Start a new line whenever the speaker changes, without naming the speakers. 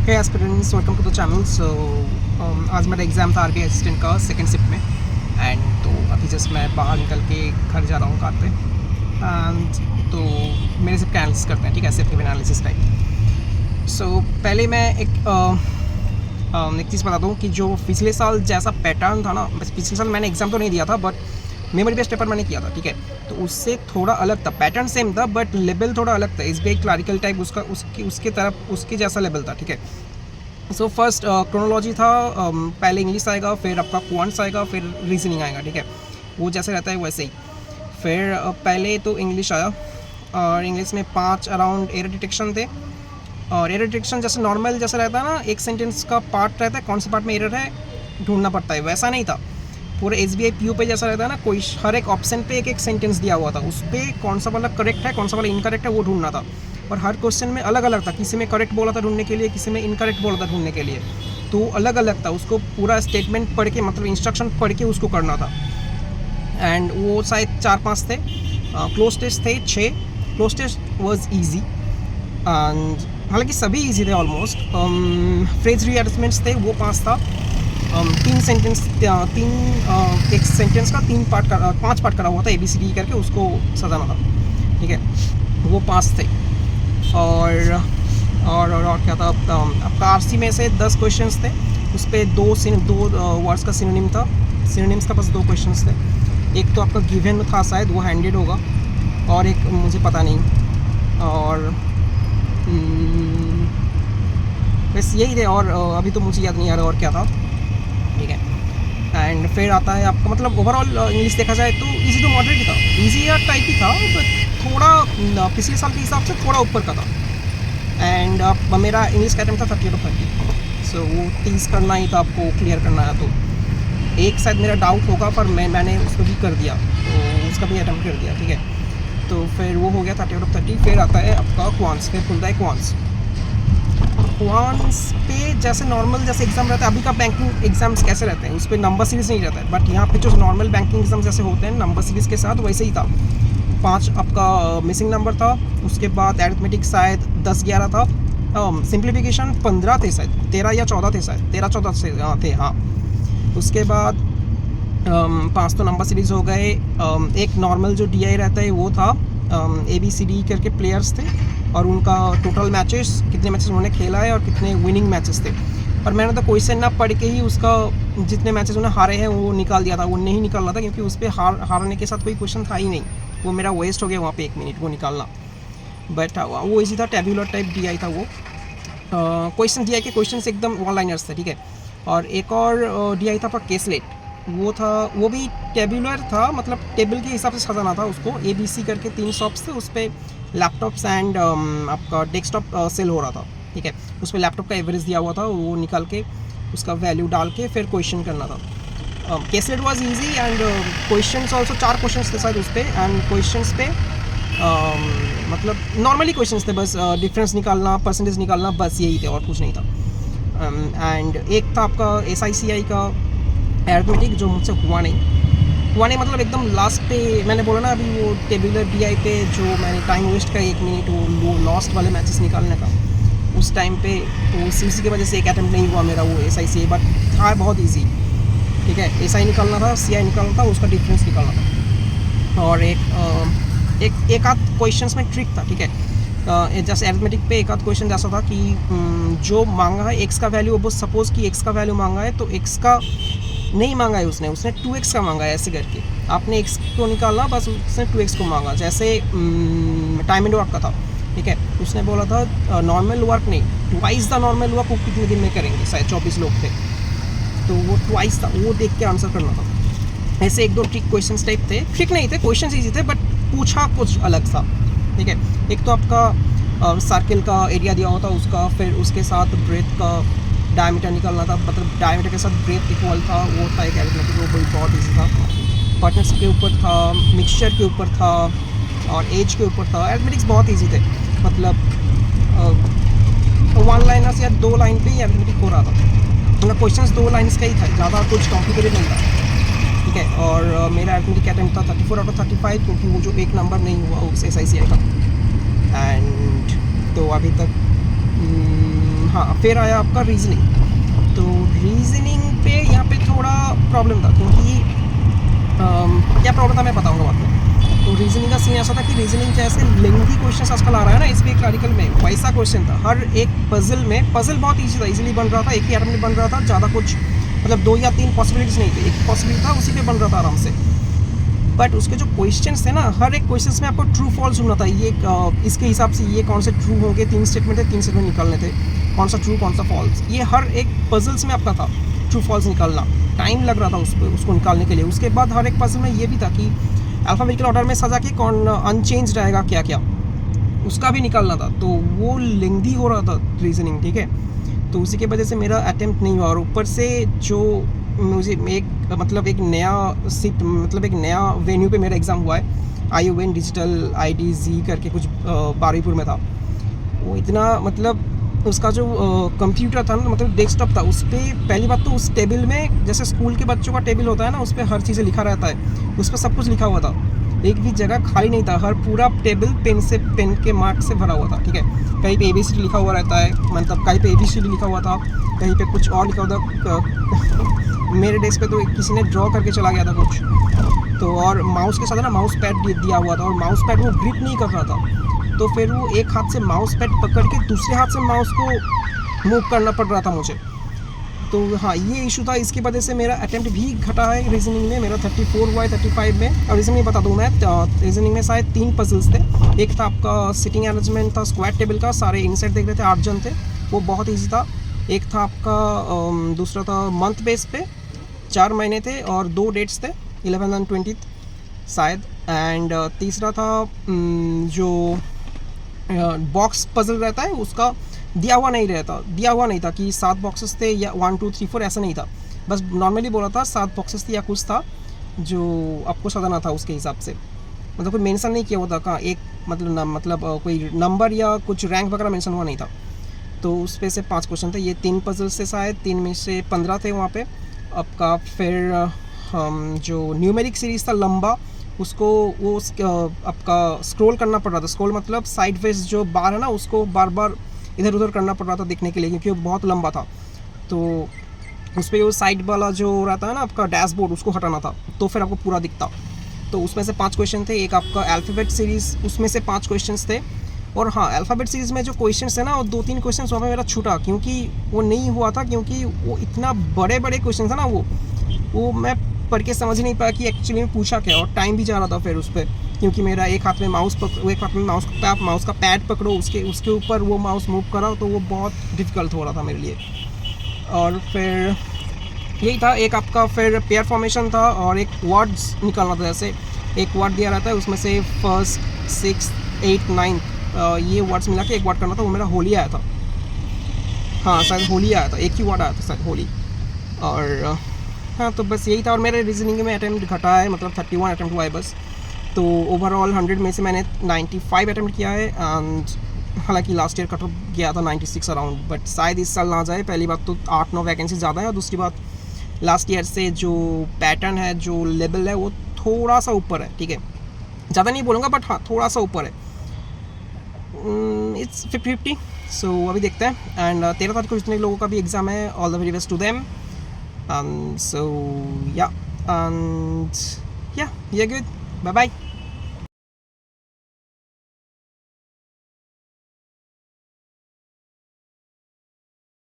Hey aspirants, welcome to the channel. So आज मेरा exam था आरबीआई असिस्टेंट का सेकंड शिफ्ट में। एंड तो अभी जस्ट मैं बाहर निकल के घर जा रहा हूँ कार पे। एंड तो मेरे सिर्फ एनालिसिस करते हैं, ठीक है, सिर्फ एनालिसिस टाइप। सो पहले मैं एक चीज़ बता दूँ कि जो पिछले साल जैसा पैटर्न था ना, पिछले साल मैंने एग्ज़ाम तो नहीं दिया था बट मेमोरी बेस्ड पेपर मैंने किया था, ठीक है। तो उससे थोड़ा अलग था, पैटर्न सेम था बट लेवल थोड़ा अलग था। एसबीआई क्लरिकल टाइप उसके तरफ उसके जैसा लेवल था, ठीक है। सो फर्स्ट क्रोनोलॉजी था, पहले इंग्लिश आएगा, फिर आपका क्वांट्स आएगा, फिर रीजनिंग आएगा, ठीक है। वो जैसे रहता है वैसे ही। फिर पहले तो इंग्लिश आया और इंग्लिश में 5 अराउंड एरर डिटेक्शन थे। और एरर डिटेक्शन जैसे नॉर्मल जैसा रहता है ना, एक सेंटेंस का पार्ट रहता है, कौन सा पार्ट में एरर है ढूंढना पड़ता है, वैसा नहीं था। पूरे एसबीआई पीओ पे जैसा रहता है ना, कोई हर एक ऑप्शन पे एक एक सेंटेंस दिया हुआ था, उस पर कौन सा वाला करेक्ट है, कौन सा वाला इनकरेक्ट है, वो ढूंढना था। और हर क्वेश्चन में अलग अलग था, किसी में करेक्ट बोला था ढूंढने के लिए, किसी में इनकरेक्ट बोला था ढूंढने के लिए। तो अलग अलग था, उसको पूरा स्टेटमेंट पढ़ के, मतलब इंस्ट्रक्शन पढ़ के उसको करना था। एंड वो शायद 4-5 थे। क्लोज टेस्ट थे 6। Cloze test was easy, and हालांकि सभी ईजी थे ऑलमोस्ट। फ्रेज रीअरेंजमेंट्स थे, वो 5 था। 3 सेंटेंस, एक सेंटेंस का 5 पार्ट करा हुआ था, ABCD करके उसको सजाना था, ठीक है। वो 5 थे। और क्या था, आपका आरसी में से 10 क्वेश्चंस थे, उस पर दो वर्ड्स का सिनोनिम था। सिनोनिम्स का बस 2 क्वेश्चंस थे। एक तो आपका गिवन था शायद, वो हैंडेड होगा, और एक मुझे पता नहीं। और बस यही थे, और अभी तो मुझे याद नहीं आ रहा और क्या था, ठीक है। एंड फिर आता है आपका, मतलब ओवरऑल इंग्लिश देखा जाए तो इजी टू मॉडरेट ही था, इजी या टाइप ही था, बट थोड़ा पिछले साल के हिसाब से थोड़ा ऊपर का था। एंड मेरा इंग्लिश का अटेम्प्ट था 30 out of 30। सो वो 30 करना ही था, आपको क्लियर करना है। तो एक शायद मेरा डाउट होगा, पर मैंने उसको भी कर दिया, तो उसका भी अटेम्प्ट कर दिया, ठीक है। तो फिर वो हो गया 30 out of 30। फिर आता है आपका क्वांट्स, फिर खुलता है क्वांट्स पे जैसे नॉर्मल जैसे एग्ज़ाम रहता है, अभी का बैंकिंग एग्जाम्स कैसे रहते हैं, उस पर नंबर सीरीज़ नहीं रहता है, बट यहाँ पे जो नॉर्मल बैंकिंग एग्जाम जैसे होते हैं नंबर सीरीज़ के साथ, वैसे ही था। 5 आपका मिसिंग नंबर था, उसके बाद अरिथमेटिक शायद 10-11 था, सिंप्लीफिकेशन 15 थे शायद, 13 या 14 थे शायद, 13-14 से थे, हाँ। उसके बाद 5 तो नंबर सीरीज़ हो गए। एक नॉर्मल जो DI रहता है वो था, ABCD करके प्लेयर्स थे, और उनका टोटल मैचेस, कितने मैचेस उन्होंने खेला है और कितने विनिंग मैचेस थे। और मैंने तो क्वेश्चन ना पढ़ के ही उसका जितने मैचेस उन्हें हारे हैं वो निकाल दिया था। वो नहीं निकालना था, क्योंकि उस पर हारने के साथ कोई क्वेश्चन था ही नहीं, वो मेरा वेस्ट हो गया वहाँ पे 1 मिनट वो निकालना। बट वो इजी था, टेब्यूलर टाइप DI था वो। क्वेश्चन DI के क्वेश्चन एकदम वन लाइनर्स थे, ठीक है। और एक और DI था आपका केसलेट, वो था, वो भी टेबुलर था, मतलब टेबल के हिसाब से सजाना था उसको। ABC करके 3 शॉप्स थे, उस पर लैपटॉप्स एंड आपका डेस्कटॉप सेल हो रहा था, ठीक है। उस पर लैपटॉप का एवरेज दिया हुआ था, वो निकाल के उसका वैल्यू डाल के फिर क्वेश्चन करना था। Caselet was easy, and questions also 4 questions थे शायद उस पर। एंड क्वेश्चंस पे मतलब नॉर्मली क्वेश्चंस थे, बस डिफरेंस निकालना, परसेंटेज निकालना, बस यही थे, और कुछ नहीं था। एंड एक था आपका SICI का अरिथमेटिक, जो मुझसे हुआ नहीं, मतलब एकदम लास्ट पे मैंने बोला ना अभी, वो टेबुलर DI पे जो मैंने टाइम वेस्ट का 1 मिनट वो लास्ट वाले मैचेस निकालने का, उस टाइम पे वो CC की वजह से एक अटैम्प्ट नहीं हुआ मेरा, वो SICI, बट था बहुत ईजी, ठीक है। SI निकालना था, CI निकालना था, उसका डिफरेंस निकालना था। और एक आध क्वेश्चंस में ट्रिक था, ठीक है। जैसे अरिथमेटिक पे एक आध क्वेश्चन जैसा था कि जो मांगा है x का वैल्यू, वो सपोज कि x का वैल्यू मांगा है, तो x का नहीं मांगा है उसने 2x का मांगा है, ऐसे करके आपने x को निकालना, बस उसने 2x को मांगा। जैसे टाइम एंड वर्क का था, ठीक है। उसने बोला था नॉर्मल वर्क नहीं, ट्वाइस द नॉर्मल वर्क, वो कितने दिन में करेंगे, शायद 24 लोग थे, तो वो ट्वाइस था, वो देख के आंसर करना था। ऐसे 1-2 ट्रिक क्वेश्चन टाइप थे, ट्रिक नहीं थे, क्वेश्चन ईजी थे, बट पूछा कुछ अलग सा, ठीक है। एक तो आपका सर्किल का एरिया दिया हुआ था उसका, फिर उसके साथ ब्रेथ का डायमीटर निकालना था, मतलब डायमीटर के साथ ब्रेथ इक्वल था, वो था एक अरिथमेटिक, वो बहुत ईजी था। पार्टनर्स के ऊपर था, मिक्सचर के ऊपर था, और एज के ऊपर था। अरिथमेटिक्स बहुत ईजी थे, मतलब 1 लाइनर्स या 2 लाइन पे ही अरिथमेटिक हो रहा था, मतलब क्वेश्चंस 2 लाइन्स का ही था, ज़्यादा कुछ कॉम्प्लिकेटेड नहीं था, ठीक है। और मेरा अरिथमेटिक अटेम्प्ट था 34 out of 35, क्योंकि वो जो एक नंबर नहीं हुआ उस SICI का। एंड तो अभी तक हाँ फिर आया आपका रीजनिंग। तो रीजनिंग पे यहाँ पे थोड़ा प्रॉब्लम था, क्योंकि क्या प्रॉब्लम था मैं बताऊँगा बाद में। तो रीजनिंग का सीन ऐसा था कि रीजनिंग जैसे लेंथी क्वेश्चन आजकल आ रहा है ना इस वीक आर्टिकल में, वैसा क्वेश्चन था। हर एक पजल में, पजल बहुत ईजी था, इजीली बन रहा था, एक ही अटेम्प्ट में बन रहा था, ज़्यादा कुछ मतलब 2 या 3 पॉसिबिलिटीज़ नहीं थे, एक पॉसिबिलिटी था, उसी पे बन रहा था आराम से। बट उसके जो क्वेश्चंस थे ना, हर एक क्वेश्चंस में आपको ट्रू फॉल्स ढूंढना था। ये इसके हिसाब से ये कौन से ट्रू होंगे, 3 स्टेटमेंट थे, 3 स्टेटमेंट निकालने थे, कौन सा ट्रू कौन सा फॉल्स, ये हर एक पजल्स में आपका था ट्रू फॉल्स निकालना। टाइम लग रहा था उसको निकालने के लिए। उसके बाद हर एक पजल में ये भी था कि अल्फ़ाबेटिकल ऑर्डर में सजा के कौन अनचेंज रहेगा, क्या क्या उसका भी निकालना था। तो वो लेंदी हो रहा था रीजनिंग, ठीक है। तो उसी की वजह से मेरा अटेम्प्ट नहीं हुआ। और ऊपर से जो मुझे एक नया सीट, मतलब एक नया वेन्यू पे मेरा एग्ज़ाम हुआ है, ION डिजिटल IDZ करके कुछ बारुईपुर में था। वो इतना मतलब उसका जो कंप्यूटर था ना, मतलब डेस्कटॉप था, उस पर पहली बात तो उस टेबल में जैसे स्कूल के बच्चों का टेबल होता है ना, उस पर हर चीज़ें लिखा रहता है, उस पर सब कुछ लिखा हुआ था, एक भी जगह खाली नहीं था। हर पूरा टेबल पेन के मार्क से भरा हुआ था, ठीक है। कहीं पे ABCD लिखा हुआ रहता है, मतलब कहीं पे ABCD लिखा हुआ था, कहीं पे कुछ और लिखा हुआ था। मेरे डेस्क पे तो किसी ने ड्रॉ करके चला गया था कुछ तो। और माउस के साथ ना माउस पैड दिया हुआ था, और माउस पैड वो ग्रिप नहीं कर रहा था, तो फिर वो एक हाथ से माउस पैड पकड़ के दूसरे हाथ से माउस को मूव करना पड़ रहा था मुझे। तो हाँ, ये इशू था, इसकी वजह से मेरा अटेम्प्ट भी घटा है रीजनिंग में। मेरा 34 हुआ है 35 में। और रीजनिंग बता दूँ मैं, रीजनिंग में शायद 3 पजल्स थे। एक था आपका सिटिंग अरेंजमेंट था, स्क्वायर टेबल का, सारे इनसाइड देख रहे थे, 8 जन थे, वो बहुत ईजी था। एक था आपका दूसरा था मंथ बेस पे, 4 महीने थे और 2 डेट्स थे, 11 और 20 शायद। एंड तीसरा था जो बॉक्स पजल रहता है, उसका दिया हुआ नहीं था कि 7 बॉक्सेस थे या 1 2 3 4, ऐसा नहीं था। बस नॉर्मली बोला था 7 बॉक्सेस थे या कुछ था जो आपको सजाना था उसके हिसाब से, मतलब कोई मेंशन नहीं किया हुआ था कहाँ एक मतलब कोई नंबर या कुछ रैंक वगैरह मेंशन हुआ नहीं था। तो उस पे से 5 क्वेश्चन थे। ये 3 पजल से शायद 3 में से 15 थे वहाँ पे आपका। फिर जो न्यूमेरिक सीरीज़ था लंबा, उसको वो आपका स्क्रॉल करना पड़ रहा था। स्क्रॉल मतलब साइड वेज जो बार है ना, उसको बार बार इधर उधर करना पड़ रहा था देखने के लिए, क्योंकि वो बहुत लंबा था। तो उस पर वो साइड वाला जो रहता है ना आपका डैशबोर्ड, उसको हटाना था, तो फिर आपको पूरा दिखता। तो उसमें से 5 क्वेश्चन थे। एक आपका अल्फ़ाबेट सीरीज़, उसमें से 5 क्वेश्चन थे। और हाँ, अल्फ़ाबेट सीरीज़ में जो क्वेश्चंस है ना, वो 2-3 क्वेश्चन वहाँ पे मेरा छूटा, क्योंकि वो नहीं हुआ था, क्योंकि वो इतना बड़े बड़े क्वेश्चन था ना, वो मैं पढ़ के समझ ही नहीं पाया कि एक्चुअली में पूछा क्या। और टाइम भी जा रहा था फिर उस पर, क्योंकि मेरा एक हाथ में माउस का पैड पकड़ो, उसके ऊपर वो माउस मूव कराओ, तो वो बहुत डिफ़िकल्ट हो रहा था मेरे लिए। और फिर यही था। एक आपका फिर पेयर फॉर्मेशन था, और एक वर्ड्स निकालना था। जैसे एक वर्ड दिया रहता है, उसमें से 1st 6th 8th 9th ये वर्ड्स मिला के एक वर्ड करना था। वो मेरा होली आया था, हाँ शायद होली आया था, एक ही वर्ड आया था शायद, होली। और हाँ, तो बस यही था। और मेरे रीजनिंग में अटैम्प्ट घटा है, मतलब 31 अटैम्प्ट हुआ है बस। तो ओवरऑल 100 में से मैंने 95 अटैम्प्ट किया है। एंड हालांकि लास्ट ईयर कट ऑफ गया था 96 अराउंड, बट शायद इस साल ना जाए। पहली बात तो 8-9 वैकेंसी ज़्यादा है, और दूसरी बात लास्ट ईयर से जो पैटर्न है, जो लेवल है, वो थोड़ा सा ऊपर है, ठीक है। ज़्यादा नहीं बोलूँगा, बट हाँ थोड़ा सा ऊपर है। इट्स 50-50। सो अभी देखते हैं। एंड 13 तारीख को जितने लोगों का भी एग्ज़ाम है, all the very best to them. So yeah, and yeah, you're good. Bye bye.